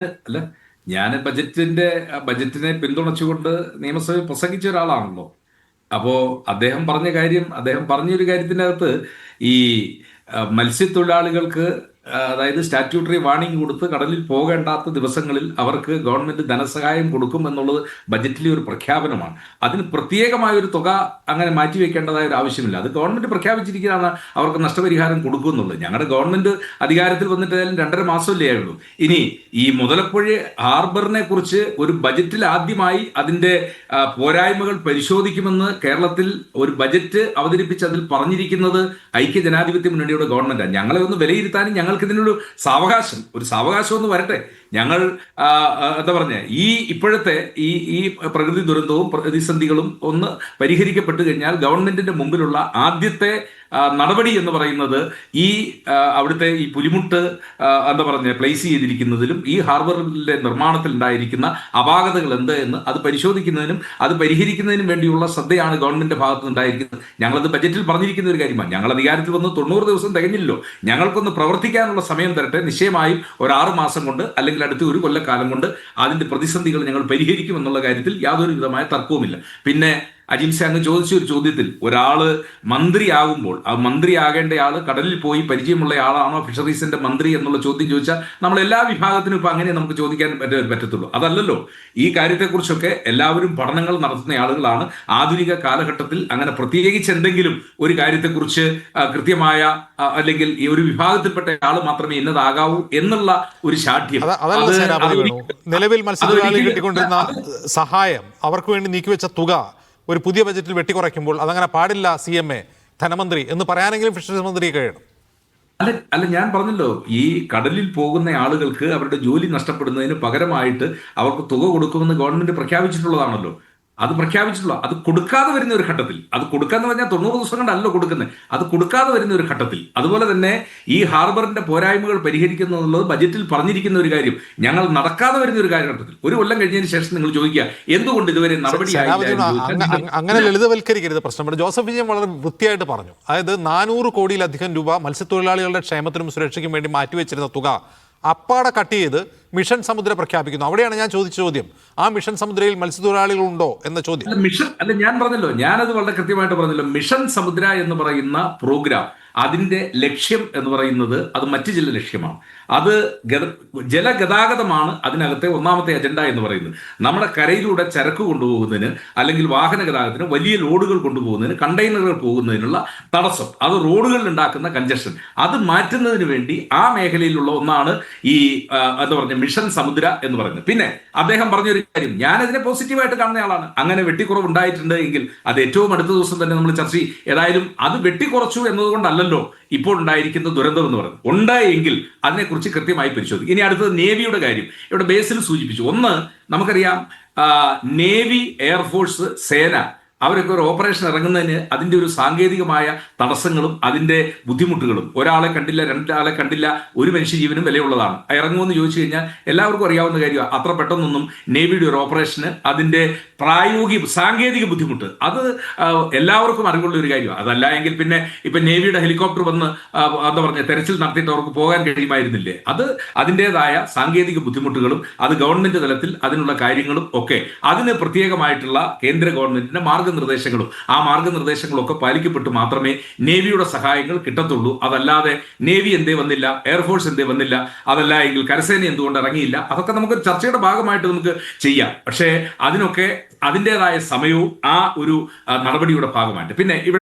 അല്ല, ഞാൻ ബജറ്റിനെ പിന്തുണച്ചുകൊണ്ട് നിയമസഭയിൽ പ്രസംഗിച്ച ഒരാളാണല്ലോ. അപ്പോ അദ്ദേഹം പറഞ്ഞൊരു കാര്യത്തിന്റെ അകത്ത് ഈ മത്സ്യത്തൊഴിലാളികൾക്ക് അതായത് സ്റ്റാറ്റ്യൂട്ടറി വാണിംഗ് കൊടുത്ത് കടലിൽ പോകേണ്ടാത്ത ദിവസങ്ങളിൽ അവർക്ക് ഗവൺമെന്റ് ധനസഹായം കൊടുക്കും എന്നുള്ളത് ബജറ്റിലെ ഒരു പ്രഖ്യാപനമാണ്. അതിന് പ്രത്യേകമായ ഒരു തുക അങ്ങനെ മാറ്റിവെക്കേണ്ടതായ ഒരു ആവശ്യമില്ല. അത് ഗവൺമെന്റ് പ്രഖ്യാപിച്ചിരിക്കുകയാണ്, അവർക്ക് നഷ്ടപരിഹാരം കൊടുക്കും എന്നുള്ളത്. ഞങ്ങളുടെ ഗവൺമെന്റ് അധികാരത്തിൽ വന്നിട്ട് ഏതായാലും 2.5 മാസമല്ലേ ആയുള്ളൂ. ഇനി ഈ മുതലപ്പുഴ ഹാർബറിനെ കുറിച്ച് ഒരു ബജറ്റിൽ ആദ്യമായി അതിന്റെ പോരായ്മകൾ പരിശോധിക്കുമെന്ന് കേരളത്തിൽ ഒരു ബജറ്റ് അവതരിപ്പിച്ച് അതിൽ പറഞ്ഞിരിക്കുന്നത് ഐക്യ ജനാധിപത്യ മുന്നണിയുടെ ഗവൺമെന്റാണ്. ഞങ്ങളെ ഒന്ന് വിലയിരുത്താനും ഞങ്ങൾക്ക് ഇതിനൊരു സാവകാശം ഒന്ന് വരട്ടെ. ഞങ്ങൾ എന്താ പറഞ്ഞ ഇപ്പോഴത്തെ ഈ ഈ പ്രകൃതി ദുരന്തവും പ്രതിസന്ധികളും ഒന്ന് പരിഹരിക്കപ്പെട്ടു കഴിഞ്ഞാൽ ഗവൺമെന്റിന്റെ മുമ്പിലുള്ള ആദ്യത്തെ നടപടി എന്ന് പറയുന്നത് ഈ അവിടുത്തെ ഈ പുലിമുട്ട് എന്താ പറഞ്ഞ പ്ലേസ് ചെയ്തിരിക്കുന്നതിലും ഈ ഹാർബറിന്റെ നിർമ്മാണത്തിൽ ഉണ്ടായിരിക്കുന്ന അപാകതകൾ എന്ത് എന്ന് അത് പരിശോധിക്കുന്നതിനും അത് പരിഹരിക്കുന്നതിനും വേണ്ടിയുള്ള ശ്രദ്ധയാണ് ഗവൺമെന്റിന്റെ ഭാഗത്ത് ഉണ്ടായിരിക്കുന്നത്. ഞങ്ങളത് ബജറ്റിൽ പറഞ്ഞിരിക്കുന്ന ഒരു കാര്യമാണ്. ഞങ്ങൾ അധികാരത്തിൽ വന്ന് 90 ദിവസം തികഞ്ഞില്ലല്ലോ. ഞങ്ങൾക്കൊന്ന് പ്രവർത്തിക്കാനുള്ള സമയം തരട്ടെ. നിശ്ചയമായും ഒരു 6 മാസം കൊണ്ട് അല്ലെങ്കിൽ അടുത്ത ഒരു കൊല്ലക്കാലം കൊണ്ട് അതിന്റെ പ്രതിസന്ധികൾ ഞങ്ങൾ പരിഹരിക്കുമെന്നുള്ള കാര്യത്തിൽ യാതൊരു വിധമായ തർക്കവുമില്ല. പിന്നെ അജിംസ അങ്ങ് ചോദിച്ച ഒരു ചോദ്യത്തിൽ, ഒരാള് മന്ത്രിയാകുമ്പോൾ ആ മന്ത്രിയാകേണ്ട ആള് കടലിൽ പോയി പരിചയമുള്ള ആളാണോ ഫിഷറീസിന്റെ മന്ത്രി എന്നുള്ള ചോദ്യം ചോദിച്ചാൽ നമ്മൾ എല്ലാ വിഭാഗത്തിനും ഇപ്പൊ അങ്ങനെ നമുക്ക് ചോദിക്കാൻ പറ്റത്തുള്ളൂ. അതല്ലല്ലോ. ഈ കാര്യത്തെക്കുറിച്ചൊക്കെ എല്ലാവരും പഠനങ്ങൾ നടത്തുന്ന ആളുകളാണ്. ആധുനിക കാലഘട്ടത്തിൽ അങ്ങനെ പ്രത്യേകിച്ച് എന്തെങ്കിലും ഒരു കാര്യത്തെക്കുറിച്ച് കൃത്യമായ അല്ലെങ്കിൽ ഈ ഒരു വിഭാഗത്തിൽപ്പെട്ട ആള് മാത്രമേ ഇന്നതാകാവൂ എന്നുള്ള ഒരു ശാഠ്യം നിലവിൽ മത്സ്യത്തൊഴിലാളികൾ കിട്ടിക്കൊണ്ടിരുന്ന സഹായം, അവർക്ക് വേണ്ടി നീക്കിവെച്ച തുക ഒരു പുതിയ ബജറ്റിൽ വെട്ടിക്കുറയ്ക്കുമ്പോൾ അതങ്ങനെ പാടില്ല CMA ധനമന്ത്രി എന്ന് പറയാനെങ്കിലും ഫിഷറീസ് മന്ത്രിയെ കഴിയണം. അല്ല, ഞാൻ പറഞ്ഞല്ലോ, ഈ കടലിൽ പോകുന്ന ആളുകൾക്ക് അവരുടെ ജോലി നഷ്ടപ്പെടുന്നതിന് പകരമായിട്ട് അവർക്ക് തുക കൊടുക്കുമെന്ന് ഗവൺമെന്റ് പ്രഖ്യാപിച്ചിട്ടുള്ളതാണല്ലോ. അത് കൊടുക്കാതെ വരുന്ന ഒരു ഘട്ടത്തിൽ, അത് കൊടുക്കാന്ന് പറഞ്ഞാൽ 90 ദിവസം കൊണ്ടല്ലോ കൊടുക്കുന്നത്, അത് കൊടുക്കാതെ വരുന്ന ഒരു ഘട്ടത്തിൽ, അതുപോലെ തന്നെ ഈ ഹാർബറിന്റെ പോരായ്മകൾ പരിഹരിക്കുന്നു എന്നുള്ളത് ബജറ്റിൽ പറഞ്ഞിരിക്കുന്ന ഒരു കാര്യം ഞങ്ങൾ നടക്കാതെ വരുന്ന ഒരു കാലഘട്ടത്തിൽ ഒരു കൊല്ലം കഴിഞ്ഞതിന് ശേഷം നിങ്ങൾ ചോദിക്കുക എന്തുകൊണ്ട് ഇതുവരെ നടപടി അങ്ങനെ ലളിതവൽക്കരിക്കരുത് പ്രശ്നം. ജോസഫ് വിജയൻ വളരെ വൃത്തിയായിട്ട് പറഞ്ഞു. അതായത് 400 കോടിയിലധികം രൂപ മത്സ്യത്തൊഴിലാളികളുടെ ക്ഷേമത്തിനും സുരക്ഷയ്ക്കും വേണ്ടി മാറ്റിവെച്ചിരുന്ന തുക അപ്പാടെ കട്ട് ചെയ്ത് മിഷൻ സമുദ്ര പ്രഖ്യാപിക്കുന്നു. അവിടെയാണ് ഞാൻ ചോദിച്ച ചോദ്യം, ആ മിഷൻ സമുദ്രയിൽ മത്സ്യത്തൊഴിലാളികളുണ്ടോ എന്ന ചോദ്യം. ഞാൻ പറഞ്ഞല്ലോ, ഞാനത് വളരെ കൃത്യമായിട്ട് പറഞ്ഞല്ലോ. മിഷൻ സമുദ്ര എന്ന് പറയുന്ന പ്രോഗ്രാം, അതിന്റെ ലക്ഷ്യം എന്ന് പറയുന്നത് അത് മറ്റു ചില ലക്ഷ്യമാണ്. അത് ജലഗതാഗതമാണ് അതിനകത്തെ ഒന്നാമത്തെ അജണ്ട എന്ന് പറയുന്നത്. നമ്മുടെ കരയിലൂടെ ചരക്ക് കൊണ്ടുപോകുന്നതിന് അല്ലെങ്കിൽ വാഹന ഗതാഗതത്തിന്, വലിയ ലോഡുകൾ കൊണ്ടുപോകുന്നതിന്, കണ്ടെയ്നറുകൾ പോകുന്നതിനുള്ള തടസ്സം, അത് റോഡുകളിൽ ഉണ്ടാക്കുന്ന കഞ്ചഷൻ, അത് മാറ്റുന്നതിന് വേണ്ടി ആ മേഖലയിലുള്ള ഒന്നാണ് ഈ എന്താ പറഞ്ഞ മിഷൻ സമുദ്ര എന്ന് പറയുന്നത്. പിന്നെ അദ്ദേഹം പറഞ്ഞൊരു കാര്യം, ഞാനതിനെ പോസിറ്റീവായിട്ട് കാണുന്ന ആളാണ്. അങ്ങനെ വെട്ടിക്കുറവ് ഉണ്ടായിട്ടുണ്ട് എങ്കിൽ അത് ഏറ്റവും അടുത്ത ദിവസം തന്നെ നമ്മൾ ചർച്ച ചെയ്യും. ഏതായാലും അത് വെട്ടിക്കുറച്ചു എന്നതുകൊണ്ടല്ലോ ഇപ്പോൾ ഉണ്ടായിരിക്കുന്ന ദുരന്തം എന്ന് പറയുന്നത്. ഉണ്ടായെങ്കിൽ അതിനെക്കുറിച്ച് കൃത്യമായി പരിശോധിക്കും. ഇനി അടുത്തത് നേവിയുടെ കാര്യം ഇവിടെ ബേസിൽ സൂചിപ്പിച്ചു. ഒന്ന്, നമുക്കറിയാം, നേവി, എയർഫോഴ്സ്, സേന അവരൊക്കെ ഒരു ഓപ്പറേഷൻ ഇറങ്ങുന്നതിന് അതിൻ്റെ ഒരു സാങ്കേതികമായ തടസ്സങ്ങളും അതിൻ്റെ ബുദ്ധിമുട്ടുകളും, ഒരാളെ കണ്ടില്ല, 2 ആളെ കണ്ടില്ല, ഒരു മനുഷ്യജീവനും വിലയുള്ളതാണ്. ഇറങ്ങുമെന്ന് ചോദിച്ചു കഴിഞ്ഞാൽ എല്ലാവർക്കും അറിയാവുന്ന കാര്യമാണ്. അത്ര പെട്ടെന്നൊന്നും നേവിയുടെ ഒരു ഓപ്പറേഷന് അതിൻ്റെ സാങ്കേതിക ബുദ്ധിമുട്ട് അത് എല്ലാവർക്കും അറിവുള്ള ഒരു കാര്യമാണ്. അതല്ല എങ്കിൽ പിന്നെ ഇപ്പം നേവിയുടെ ഹെലികോപ്റ്റർ വന്ന് എന്താ പറഞ്ഞ തെരച്ചിൽ നടത്തിയിട്ട് അവർക്ക് പോകാൻ കഴിയുമായിരുന്നില്ലേ? അത് അതിൻ്റെതായ സാങ്കേതിക ബുദ്ധിമുട്ടുകളും അത് ഗവൺമെന്റ് തലത്തിൽ അതിനുള്ള കാര്യങ്ങളും ഒക്കെ അതിന് പ്രത്യേകമായിട്ടുള്ള കേന്ദ്ര ഗവൺമെന്റിന്റെ മാർഗനിർദ്ദേശങ്ങളും ആ മാർഗനിർദ്ദേശങ്ങളൊക്കെ പാലിക്കപ്പെട്ട് മാത്രമേ നേവിയുടെ സഹായങ്ങൾ കിട്ടത്തുള്ളൂ. അതല്ലാതെ നേവി എന്തേ വന്നില്ല, എയർഫോഴ്സ് എന്തേ വന്നില്ല, അതല്ല എങ്കിൽ കരസേന എന്തുകൊണ്ട് ഇറങ്ങിയില്ല, അതൊക്കെ നമുക്ക് ചർച്ചയുടെ ഭാഗമായിട്ട് നമുക്ക് ചെയ്യാം. പക്ഷേ അതിനൊക്കെ അതിൻ്റെതായ സമയവും ആ ഒരു നടപടിയുടെ ഭാഗമായിട്ട്. പിന്നെ ഇവിടെ